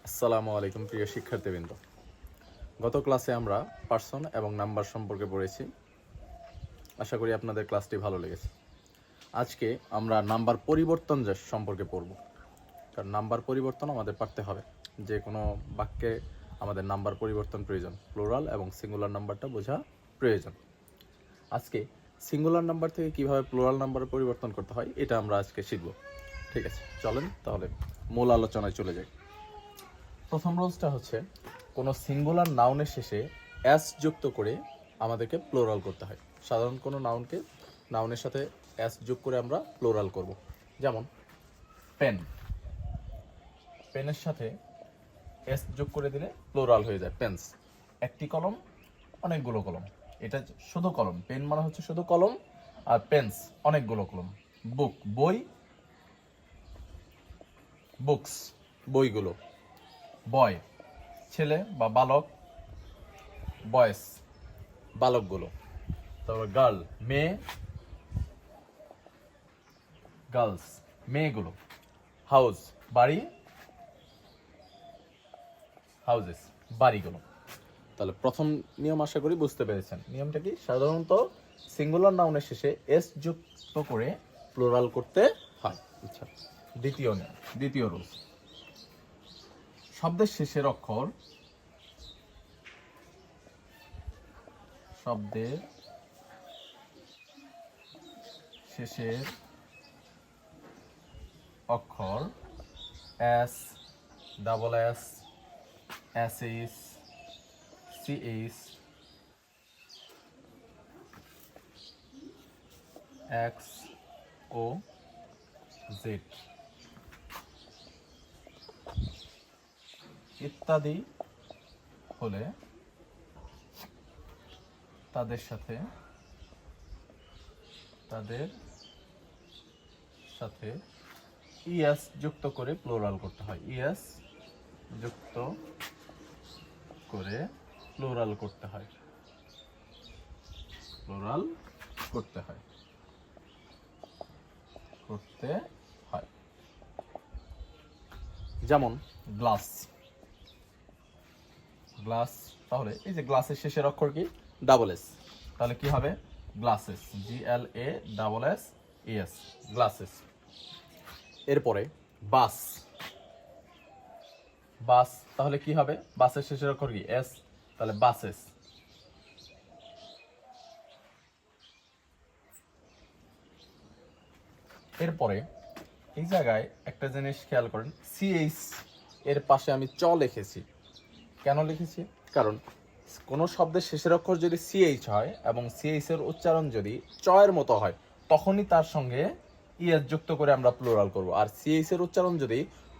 আসসালামু আলাইকুম প্রিয় শিক্ষার্থীবৃন্দ। গত ক্লাসে আমরা পার্সন এবং নাম্বার সম্পর্কে পড়েছি। আশা করি আপনাদের ক্লাসটি ভালো লেগেছে। আজকে আমরা নাম্বার পরিবর্তন সম্পর্কে পড়ব, কারণ নাম্বার পরিবর্তন আমাদের পারতে হবে। যে কোনো বাক্যে আমাদের নাম্বার পরিবর্তন প্রয়োজন, প্লুরাল এবং সিঙ্গুলার নাম্বারটা বোঝা প্রয়োজন। আজকে সিঙ্গুলার নাম্বার থেকে কিভাবে প্লুরাল নাম্বার পরিবর্তন করতে হয় এটা আমরা আজকে শিখব। ঠিক আছে, চলেন তাহলে মূল আলোচনায় চলে যাই। প্রথম রুলসটা হচ্ছে কোনো সিঙ্গুলার নাউনের শেষে এস যুক্ত করে আমাদেরকে প্লোরাল করতে হয়। সাধারণ কোনো নাউনের সাথে এস যোগ করে আমরা প্লোরাল করব। যেমন পেন, পেনের সাথে এস যোগ করে দিলে প্লোরাল হয়ে যায় পেন্স। একটি কলম, অনেকগুলো কলম, এটা শুধু কলম। পেন মানে হচ্ছে শুধু কলম, আর পেন্স অনেকগুলো কলম। বুক, বই, বুকস বইগুলো। বয় ছেলে বা বালক, বয়েস বালকগুলো। তারপর গার্ল মেয়ে, গার্লস মেয়েগুলো। হাউস বাড়ি, হাউজেস বাড়িগুলো। তাহলে প্রথম নিয়ম আশা করি বুঝতে পেরেছেন। নিয়মটা কি? সাধারণত সিঙ্গুলার নাউনের শেষে এস যুক্ত করে প্লুরাল করতে হয়। আচ্ছা, দ্বিতীয় রুল, শব্দের শেষের অক্ষর, শব্দের শেষের অক্ষর S, double S, SS, CS, X ও জেড ইত্যাদি হলে তাদের সাথে ইএস যুক্ত করে প্লুরাল করতে হয়। ইএস যুক্ত করে প্লুরাল করতে হয়। যেমন গ্লাস, গ্লাস। তাহলে এই যে গ্লাসের শেষের অক্ষর কি? Double S. তাহলে কি হবে? Glasses, GLASSES, glasses. এরপরে বাস, বাস। তাহলে কি হবে? বাসের শেষের অক্ষর কি? এস। তাহলে বাসেস। এরপরে এই জায়গায় একটা জিনিস খেয়াল করেন, সিএইচ এর পাশে আমি চ লিখেছি। কেন লিখেছি? কারণ কোনো শব্দের শেষের অক্ষর যদি সিএইচ হয় এবং সিএইচ এর উচ্চারণ যদি চ এর মতো হয়, তখনই তার সঙ্গে ইএস যুক্ত করে আমরা প্লুরাল করব। আর সিএইচ এর উচ্চারণ যদি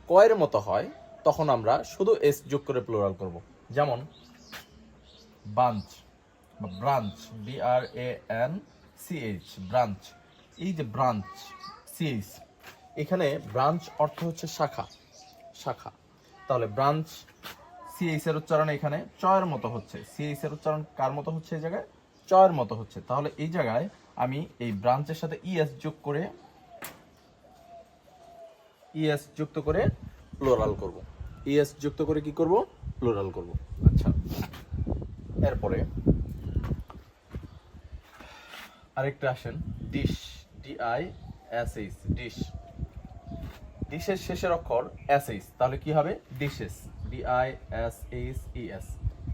ক এর মতো হয়, তখন আমরা শুধু এস যোগ করে প্লুরাল করব। যেমন বাঞ্চ বা ব্রাঞ্চ, BRANCH, ব্রাঞ্চ। এই যে ব্রাঞ্চ, সিএইচ, এখানে ব্রাঞ্চ অর্থ হচ্ছে শাখা, শাখা। তাহলে ব্রাঞ্চ সিএইচ এর উচ্চারণ এখানে চ এর মতো হচ্ছে। সিএইচ এর উচ্চারণ কার মতো হচ্ছে? এই জায়গায় চ এর মতো হচ্ছে। তাহলে এই জায়গায় আমি এই ব্রাঞ্চের সাথে ইএস যুক্ত করে প্লুরাল করব। ইএস যুক্ত করে কি করব? প্লুরাল করব। আচ্ছা, এরপরে আরেকটা আসেন, ডিশ, DISH, ডিশ। ডিশের শেষের অক্ষর এসএস। তাহলে কি হবে? Dishes, DISHES,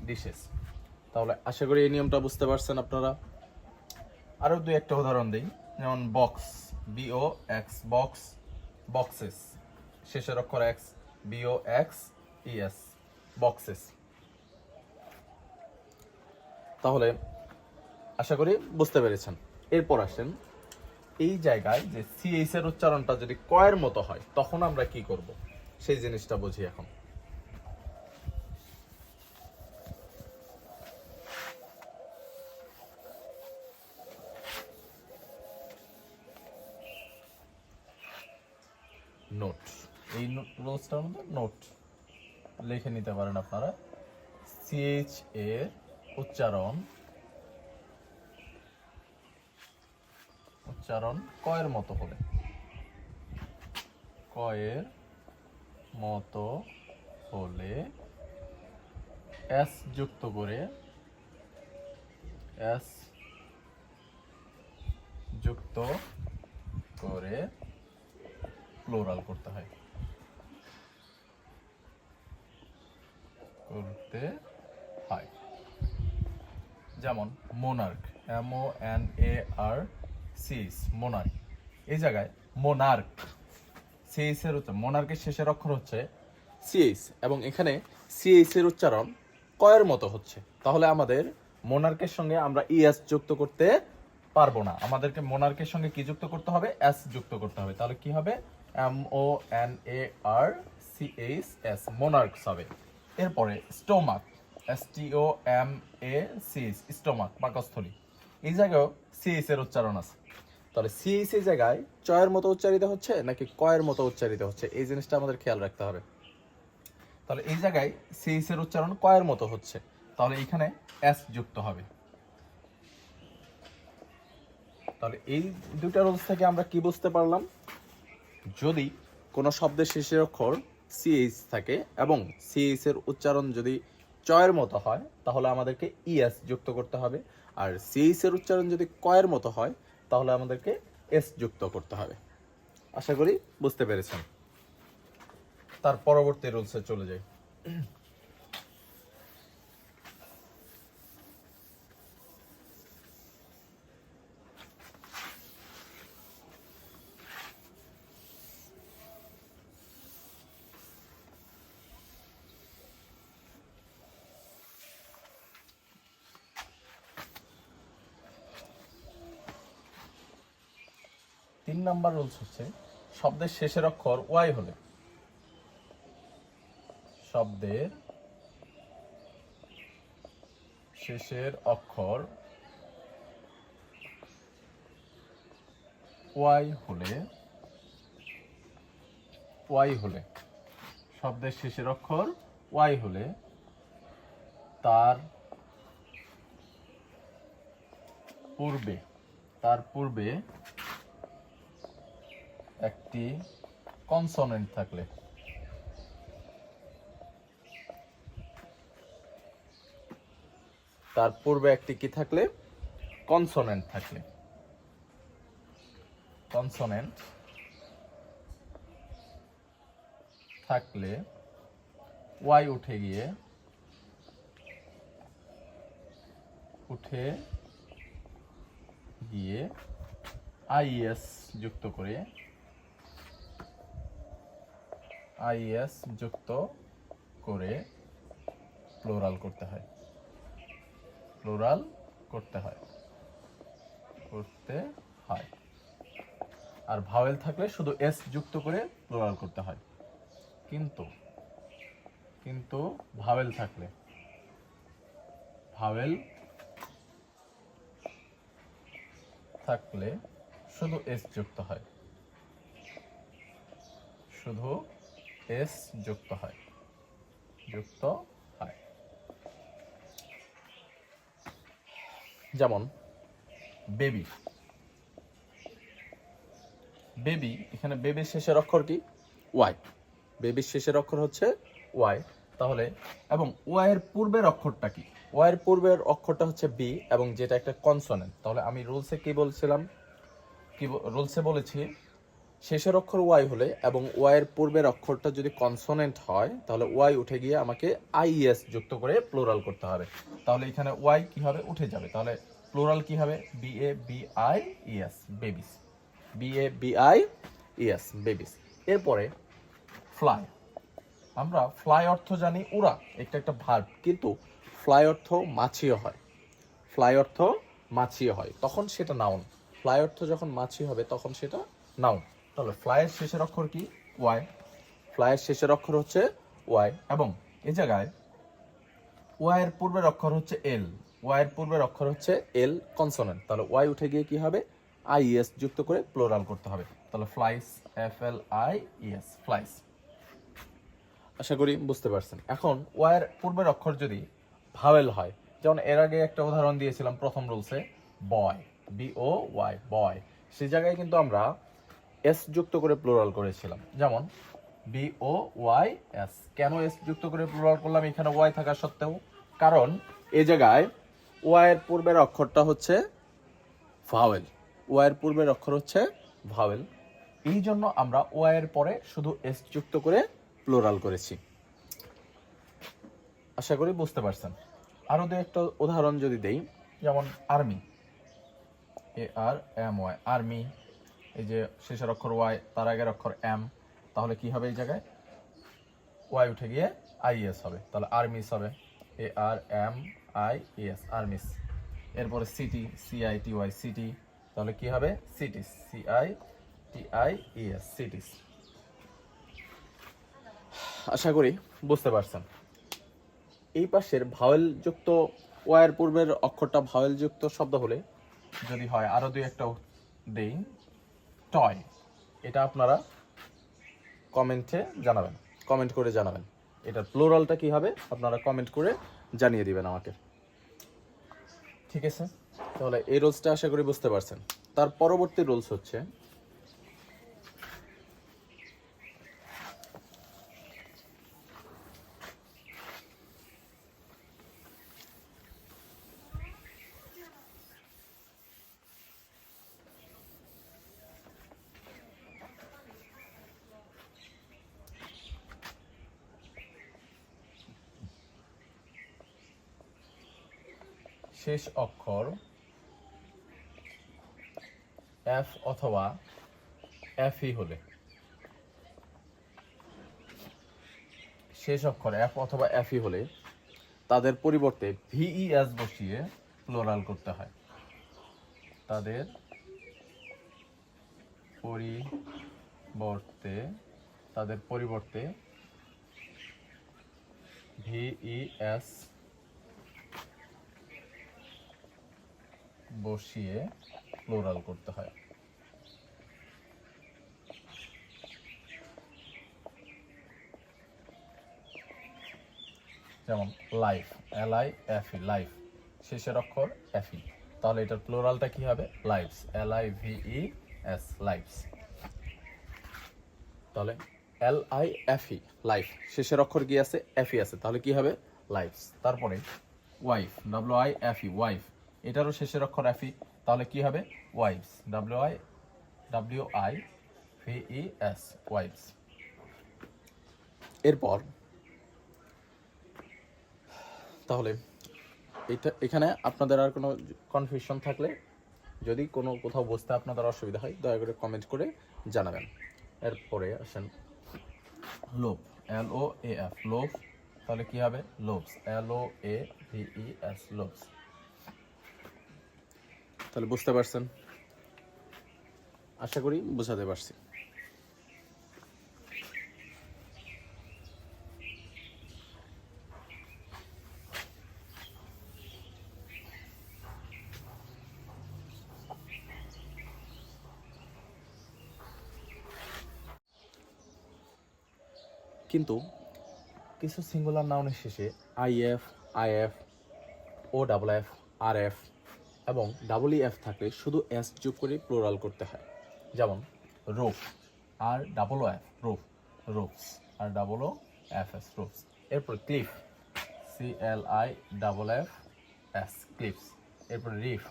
dishes. তাহলে আশা করি এই নিয়মটা বুঝতে পারছেন আপনারা। আরো দুই একটা উদাহরণ দিই। যেমন বক্স, BOX, বক্স, বক্সেস, শেষের অক্ষর এক্স, BOXES, বক্সেস। তাহলে আশা করি বুঝতে পেরেছেন। এরপর আসেন, এই জায়গায় যে সিএইচ এর উচ্চারণটা যদি ক এর মতো হয়, তখন আমরা কি করব সেই জিনিসটা বুঝি এখন। নোট, এই রোজটার মধ্যে নোট লিখে নিতে পারেন আপনারা। সিএইচ এর উচ্চারণ ক এর মতো হলে, ক এর মতো হলে এস যুক্ত করে এস যুক্ত করে প্লুরাল করতে হয়, যেমন মোনার্ক, MONARCH, মোনার্ক। এই জায়গায় মোনার্ক সিএইচ এর উচ্চারণ, মোনার্কের শেষের অক্ষর হচ্ছে সিএইচ এবং এখানে সিএইচ এর উচ্চারণ কয়ের মতো হচ্ছে। তাহলে আমাদের মোনার্কের সঙ্গে আমরা ইএস যুক্ত করতে পারবো না, আমাদেরকে মোনার্কের সঙ্গে কি যুক্ত করতে হবে? এস যুক্ত করতে হবে। তাহলে কি হবে? MONARCHS, মোনার্কস হবে। এরপরে স্টোমাক, STOMAC, স্টোমাক, পাকস্থলী। এই জায়গায় সিএইচ এর উচ্চারণ আছে। তাহলে সিএইচ এই জায়গায় চয়ের মতো উচ্চারিত হচ্ছে নাকি কয়ের মতো উচ্চারিত হচ্ছে, এই জিনিসটা আমাদের খেয়াল রাখতে হবে। তাহলে এই জায়গায় সিএইচ এর উচ্চারণ কয়ের মতো হচ্ছে, তাহলে এখানে এস যুক্ত হবে। তাহলে এই দুটা রুলস থেকে আমরা কি বুঝতে পারলাম? যদি কোনো শব্দের শেষের অক্ষর সিএইচ থাকে এবং সিএইচ এর উচ্চারণ যদি চয়ের মতো হয় তাহলে আমাদেরকে ইএস যুক্ত করতে হবে, আর সিএইচ এর উচ্চারণ যদি কয়ের মতো হয় তাহলে আমাদেরকে এস যুক্ত করতে হবে। আশা করি বুঝতে পেরেছেন। তার পরবর্তী রুলসে চলে যাই। 3 নাম্বার রুলস হচ্ছে শব্দের শেষের অক্ষর ওয়াই হলে, শব্দের শেষের অক্ষর ওয়াই হলে শব্দের শেষের অক্ষর ওয়াই হলে তার পূর্বে একটি কনসোনেন্ট থাকলে, তার পূর্বে একটি কি থাকলে? কনসোনেন্ট থাকলে, কনসোনেন্ট থাকলে ওয়াই উঠে গিয়ে আইএস যুক্ত করে প্লুরাল করতে হয়, আর ভাওয়েল থাকলে শুধু এস যুক্ত করে প্লুরাল করতে হয়। কিন্তু ভাওয়েল থাকলে শুধু এস যুক্ত হয়, যেমন বেবি, এখানে বেবির শেষের অক্ষর কি? ওয়াই। বেবির শেষের অক্ষর হচ্ছে ওয়াই। তাহলে এবং ওয়াই এর পূর্বের অক্ষরটা কি? ওয়াই এর পূর্বের অক্ষরটা হচ্ছে বি এবং যেটা একটা কনসোনেন্ট। তাহলে আমি রুলসে কি বলছিলাম? রুলসে বলেছি শেষের অক্ষর ওয়াই হলে এবং ওয়াই এর পূর্বের অক্ষরটা যদি কনসোনেন্ট হয় তাহলে ওয়াই উঠে গিয়ে আমাকে আইএস যুক্ত করে প্লুরাল করতে হবে। তাহলে এখানে ওয়াই কি হবে? উঠে যাবে। তাহলে প্লুরাল কি হবে? BABIES, babies. BABIES, babies. এরপরে ফ্লাই। আমরা ফ্লাই অর্থ জানি উড়া, একটা ভার্ব, কিন্তু ফ্লাই অর্থ মাছিও হয়, তখন সেটা নাউন। ফ্লাই অর্থ যখন মাছি হবে তখন সেটা নাউন। তাহলে ফ্লাইয়ের শেষের অক্ষর কি? ওয়াই। ফ্লাইয়ের শেষের অক্ষর হচ্ছে ওয়াই এবং এই জায়গায় ওয়াই এর পূর্বের অক্ষর হচ্ছে এল। এল কনসোনেন্ট। তাহলে ওয়াই উঠে গিয়ে কি হবে? আইএস যুক্ত করে প্লুরাল করতে হবে। তাহলে ফ্লাইস, FLIES, ফ্লাইস। আশা করি বুঝতে পারছেন। এখন ওয়াই এর পূর্বের অক্ষর যদি ভাওয়েল হয়, যেমন এর আগে একটা উদাহরণ দিয়েছিলাম প্রথম রুলসে, বয়, BOY, বয়। সেই জায়গায় কিন্তু আমরা এস যুক্ত করে প্লুরাল করেছিলাম, যেমন BOYS। কেন এস যুক্ত করে প্লুরাল করলাম এখানে ওয়াই থাকা সত্ত্বেও? কারণ এই জায়গায় ওয়াইয়ের পূর্বের অক্ষরটা হচ্ছে ভাওয়েল, ওয়াইয়ের পূর্বের অক্ষর হচ্ছে ভাওয়েল, এই জন্য আমরা ওয়াইয়ের পরে শুধু এস যুক্ত করে প্লুরাল করেছি। আশা করি বুঝতে পারছেন। আরো দু একটা উদাহরণ যদি দেই, যেমন আর্মি, ARMY, আর্মি, এই যে শেষের অক্ষর ওয়াই, তার আগের অক্ষর এম, তাহলে কি হবে এই জায়গায় ওয়াই উঠে গিয়ে IES হবে, তাহলে আর্মিস হবে, ARMIES, আর্মিস। এরপরে সিটি, CITY, সিটি, তাহলে কি হবে সিটিস, CITIES, সিটিস। আশা করি বুঝতে পারছেন। এই পাশের ভাওয়েল যুক্ত, ওয়াইয়ের পূর্বের অক্ষরটা ভাওয়েল যুক্ত শব্দ হলে যদি হয়, আরো দুই একটা দেই, টয়, এটা আপনারা কমেন্টে জানাবেন, কমেন্ট করে জানাবেন এটার প্লুরালটা কি হবে, আপনারা কমেন্ট করে জানিয়ে দিবেন আমাকে। ঠিক আছে, তাহলে এই রুলসটা আশা করি বুঝতে পারছেন। তার পরবর্তী রুলস হচ্ছে শেষ অক্ষর এফ অথবা এফই হলে, শেষ অক্ষর এফ অথবা এফই হলে তাদের পরিবর্তে VES বসিয়ে প্লুরাল করতে হয়। তাদের পরিবর্তে VES বসিয়ে প্লুরাল করতে হয়। যেমন লাইফ, LIFE, লাইফ, শেষের অক্ষর এফই, তাহলে এটার প্লুরালটা কি হবে লাইভস, LIVES, লাইভস। তাহলে LIFE, লাইফ, শেষের অক্ষর কি আছে এফই আছে, তাহলে কি হবে লাইভস। তারপরে ওয়াইফ, WIFE, ওয়াইফ, এটারও শেষের অক্ষর এফই, তাহলে কি হবে ওয়াইভস, WIVES, ওয়াইভস। এরপর তাহলে এখানে আপনাদের আর কোনো কনফিউশন থাকলে, যদি কোনো কোথাও বুঝতে আপনাদের অসুবিধা হয়, দয়া করে কমেন্ট করে জানাবেন। এরপরে আসেন লোভ, LOAF, লোভ, তাহলে কি হবে লোভস, LOAVES, লোভস। তাহলে বুঝতে পারছেন, আশা করি বোঝাতে পারছি। কিন্তু কিছু সিঙ্গুলার নাউনের শেষে IF, IF, OFF, RF এবং EF থাকলে শুধু S যোগ করে প্লুরাল করতে হয়। যেমন rope, ROOF, rope, ropes, ROOFS, ropes. এরপর ক্লিফ, CLIFFS, ক্লিফস। এরপর রিফ,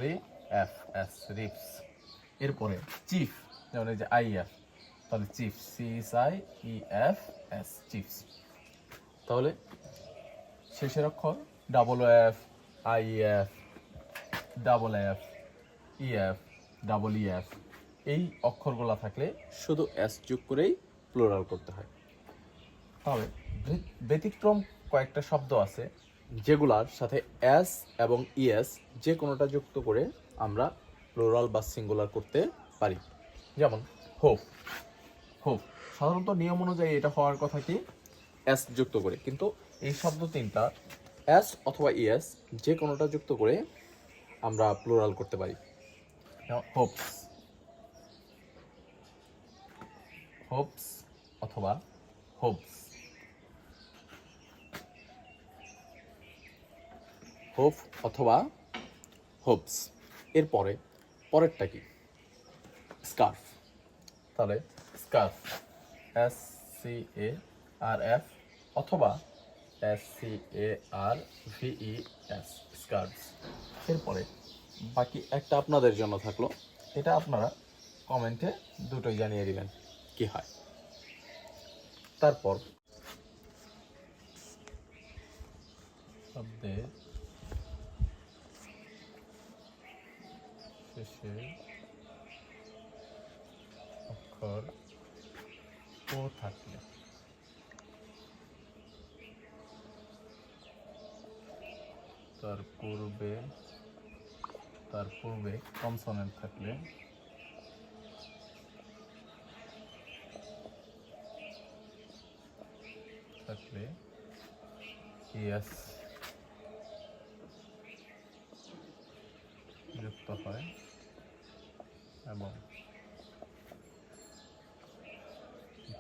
REEFS, রিফস। এরপরে চিফ, যেমন এই যে IF, তাহলে চিফ, CHIEFS, চিফস। তাহলে শেষের অক্ষর OF, IEF, FF, EF, EF, এই অক্ষরগুলো থাকলে শুধু S যোগ করেই প্লুরাল করতে হয়। তবে ব্যতিক্রম কয়েকটা শব্দ আছে যেগুলার সাথে S এবং ES যে কোনোটা যুক্ত করে আমরা প্লুরাল বা সিঙ্গুলার করতে পারি। যেমন হোপ, হোপ সাধারণত নিয়ম অনুযায়ী এটা হওয়ার কথা কি S যুক্ত করে, কিন্তু এই শব্দ তিনটা S অথবা ES যে কোনোটা যুক্ত করে আমরা প্লুরাল করতে পারি। হোপস, হোপস অথবা হোপস, হোপ অথবা হোপস। এরপরে পরেরটা কি স্কার্ফ, তাহলে স্কার্ফ, SCARF অথবা SCARVES, স্কার্ভস। এরপরে বাকি একটা আপনাদের জন্য থাকলো, এটা আপনারা কমেন্টে দুটোই জানিয়ে দিবেন কি হয়। তারপর শব্দের শেষে অক্ষর ও থাকলে তার পূর্বে কনসোনেন্ট থাকলে ইএস যুক্ত হয় এবং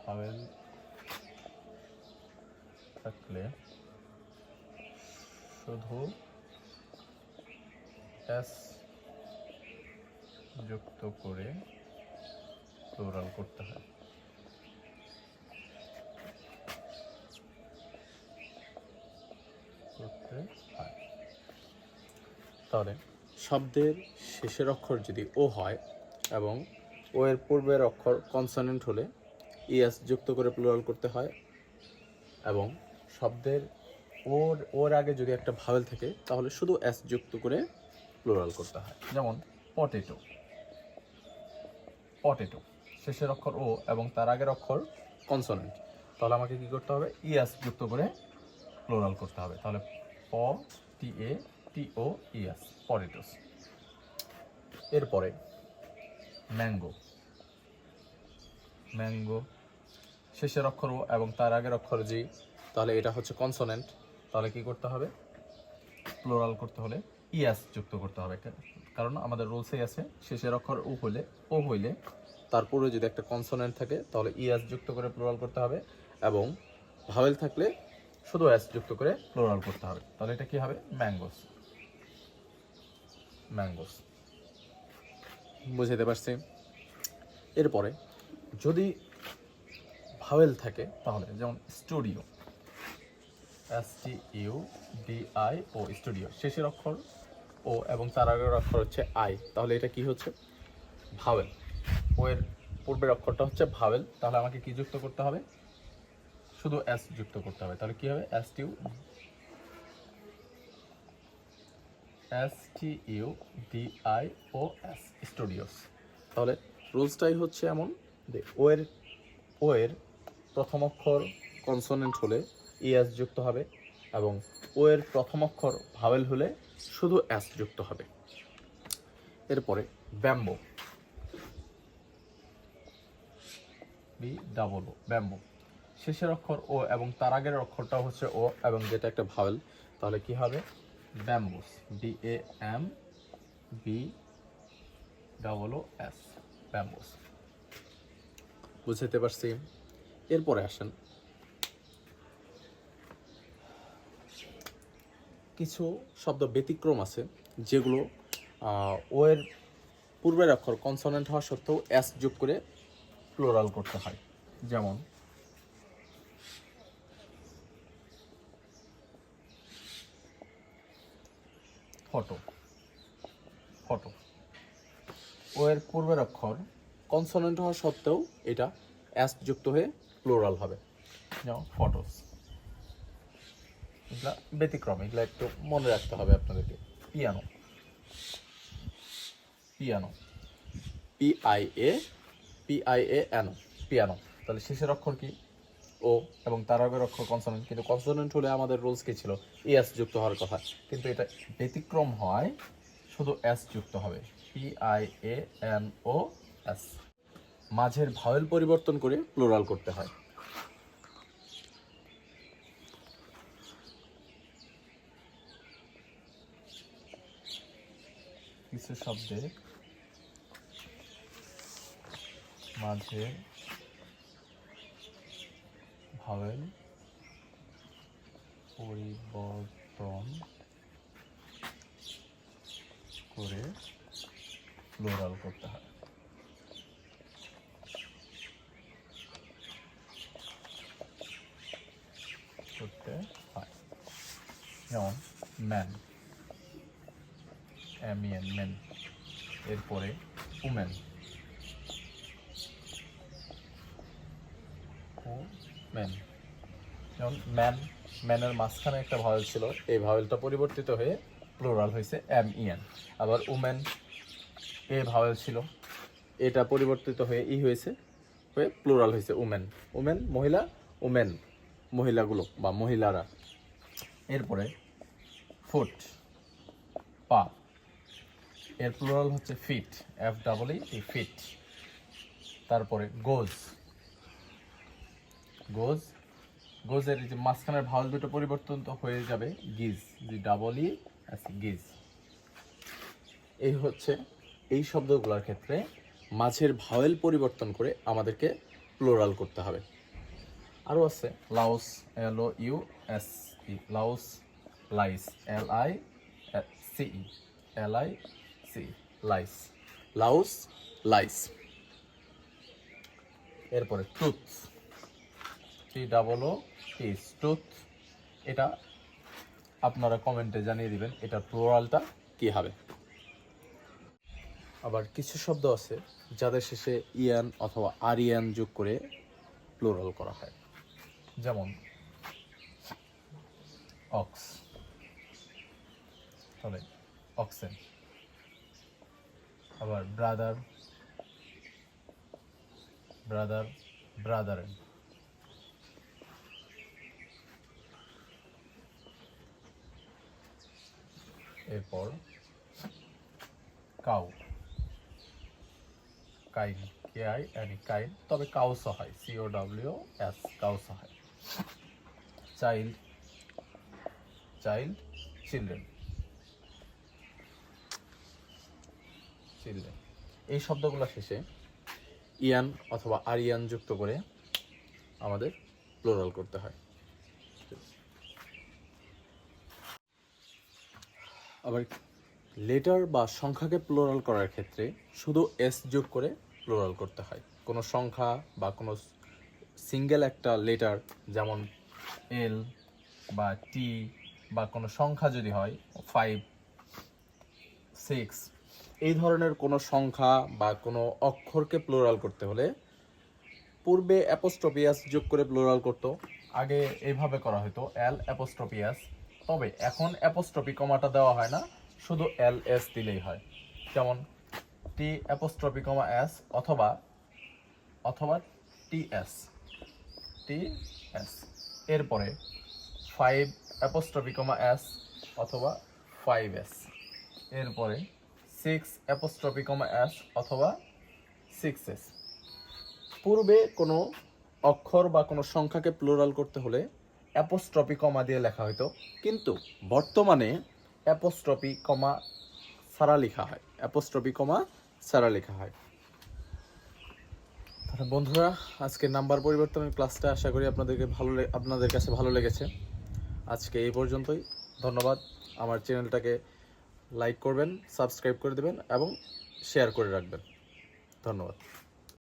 ভাওয়েল থাকলে শুধু এস যুক্ত করে প্লুরাল করতে হয়। তাহলে শব্দের শেষের অক্ষর যদি ও হয় এবং ও এর পূর্বের অক্ষর কনসোনেন্ট হলে ইএস যুক্ত করে প্লুরাল করতে হয়, এবং শব্দের ওর আগে যদি একটা ভাওয়েল থাকে তাহলে শুধু এস যুক্ত করে প্লুরাল করতে হয়। যেমন পটেটো, পটেটো শেষের অক্ষর ও এবং তার আগের অক্ষর কনসোনেন্ট, তাহলে আমাকে কি করতে হবে? ইএস যুক্ত করে প্লুরাল করতে হবে। তাহলে POTATOES, পটেটোস। এরপরে ম্যাঙ্গো, ম্যাঙ্গো শেষের অক্ষর ও এবং তার আগের অক্ষর জি, তাহলে এটা হচ্ছে কনসোনেন্ট, তাহলে কি করতে হবে? প্লুরাল করতে হলে ইএস যুক্ত করতে হবে, কারণ আমাদের রুলসেই আছে শেষের অক্ষর ও হইলে তারপরে যদি একটা কনসোনেন্ট থাকে তাহলে ইএস যুক্ত করে প্লুরাল করতে হবে, এবং ভাওয়েল থাকলে শুধু এস যুক্ত করে প্লুরাল করতে হবে। তাহলে এটা কি হবে? Mangoes, mangoes. বুঝতে পারছি? এরপরে যদি ভাওয়েল থাকে তাহলে যেমন স্টুডিও, STUDIO, স্টুডিও শেষের অক্ষর ও এবং তার আগের অক্ষর হচ্ছে আই, তাহলে এটা কি হচ্ছে? ভাওয়েল। ও এর পূর্বের অক্ষরটা হচ্ছে ভাওয়েল, তাহলে আমাকে কি যুক্ত করতে হবে? শুধু এস যুক্ত করতে হবে। তাহলে কি হবে? STUDIOS, studios. তাহলে রুলসটাই হচ্ছে এমন যে ও এর প্রথম অক্ষর কনসোনেন্ট হলে ইএস যুক্ত হবে এবং ও এর প্রথম অক্ষর ভাওয়েল হলে শুধু এস যুক্ত হবে। এরপরে ব্যাম্বো, BOO, ব্যাম্বো শেষের অক্ষর ও এবং তার আগের অক্ষরটা হচ্ছে ও এবং যেটা একটা ভাওয়েল, তাহলে কি হবে? Bamboos, BAMBOOS, bamboos. বুঝতে পারছি? এরপরে আসেন কিছু শব্দ ব্যতিক্রম আছে যেগুলো ও এর পূর্বের অক্ষর কনসোনেন্ট হওয়া সত্ত্বেও এস যোগ করে প্লুরাল করতে হয়। যেমন ফটো, ফটো ও এর পূর্বের অক্ষর কনসোনেন্ট হওয়া সত্ত্বেও এটা এস যুক্ত হয়ে প্লুরাল হবে। যেমন ফটোস। এগুলা ব্যতিক্রম, এগুলা একটু মনে রাখতে হবে আপনাদেরকে। Piano, piano, PIANO, piano. তাহলে শেষের অক্ষর কি? ও এবং তার আগের অক্ষর কনসোনেন্ট, কিন্তু কনসোনেন্ট হলে আমাদের রুলস কি ছিল? এস যুক্ত হওয়ার কথা, কিন্তু এটা ব্যতিক্রম হয়, শুধু এস যুক্ত হবে। PIANOS। মাঝের ভাওয়েল পরিবর্তন করে প্লুরাল করতে হয়। কিছু শব্দে মাঝের ভাওয়েল পরিবর্তন করে প্লুরাল করতে হয়। করতে হয়। যেমন ম্যান, MEN মেন। এরপরে উমেন, মেন। যেমন ম্যানের মাঝখানে একটা ভাওয়েল ছিল, এই ভাওয়েলটা পরিবর্তিত হয়ে প্লুরাল হয়েছে MEN। আবার উমেন, এ ভাওয়েল ছিল, এটা পরিবর্তিত হয়ে হয়েছে প্লুরাল হয়েছে উমেন। উমেন মহিলা, উমেন মহিলাগুলো বা মহিলারা। এরপরে ফুট, পা, এর প্লুরাল হচ্ছে ফিট, FEE ফিট। তারপরে গোজ, গোজের যে মাঝখানের ভাওয়াল দুটো পরিবর্তন তো হয়ে যাবে গিজ, গিজ। এই হচ্ছে এই শব্দগুলোর ক্ষেত্রে মাঝের ভাওয়েল পরিবর্তন করে আমাদেরকে প্লুরাল করতে হবে। আরও আছে louse, LOUSE, louse, lice, LICE, lice, louse, lice. এরপরে টুথ, TOOT, টুথ। এটা আপনারা কমেন্টে জানিয়ে দিবেন এটা প্লুরালটা কি হবে। আবার কিছু শব্দ আছে যাদের শেষে ইয়ান অথবা আরিয়ান যোগ করে প্লুরাল করা হয়, যেমন অক্স, তবে অক্সেন। আবার ব্রাদারেন। এরপর কাউ, কাইন, KIN, কাইন, তবে কাউসও হয়, COWS, কাউসও হয়। Child, children. এই শব্দগুলো শেষে ইয়ান অথবা আরিয়ান যুক্ত করে আমাদের প্লুরাল করতে হয়। আবার লেটার বা সংখ্যাকে প্লুরাল করার ক্ষেত্রে শুধু S যোগ করে প্লুরাল করতে হয়। কোনো সংখ্যা বা কোনো সিঙ্গেল একটা লেটার, যেমন L বা T, বা কোনো সংখ্যা যদি হয় 5, 6, এই ধরনের কোনো সংখ্যা বা কোনো অক্ষরকে প্লুরাল করতে হলে পূর্বে অ্যাপোস্ট্রোফি S যোগ করে প্লুরাল করতো। আগে এইভাবে করা হতো L', তবে এখন অ্যাপোস্ট্রোফি কমাটা দেওয়া হয় না, শুধু LS দিলেই হয়। যেমন T', অথবা TS। এরপরে 5'S অথবা 5S। এরপরে 6'S অথবা 6S। পূর্বে কোনো অক্ষর বা কোনো সংখ্যাকে প্লুরাল করতে হলে অ্যাপোস্ট্রফি কমা দিয়ে লেখা হতো, কিন্তু বর্তমানে অ্যাপোস্ট্রফি কমা ছাড়া লেখা হয়। তাহলে বন্ধুরা, আজকে নাম্বার পরিবর্তনের ক্লাসটা আশা করি আপনাদের কাছে ভালো লেগেছে। আজকে এই পর্যন্তই। ধন্যবাদ। আমার চ্যানেলটাকে লাইক করবেন, সাবস্ক্রাইব করে দেবেন এবং শেয়ার করে রাখবেন। ধন্যবাদ।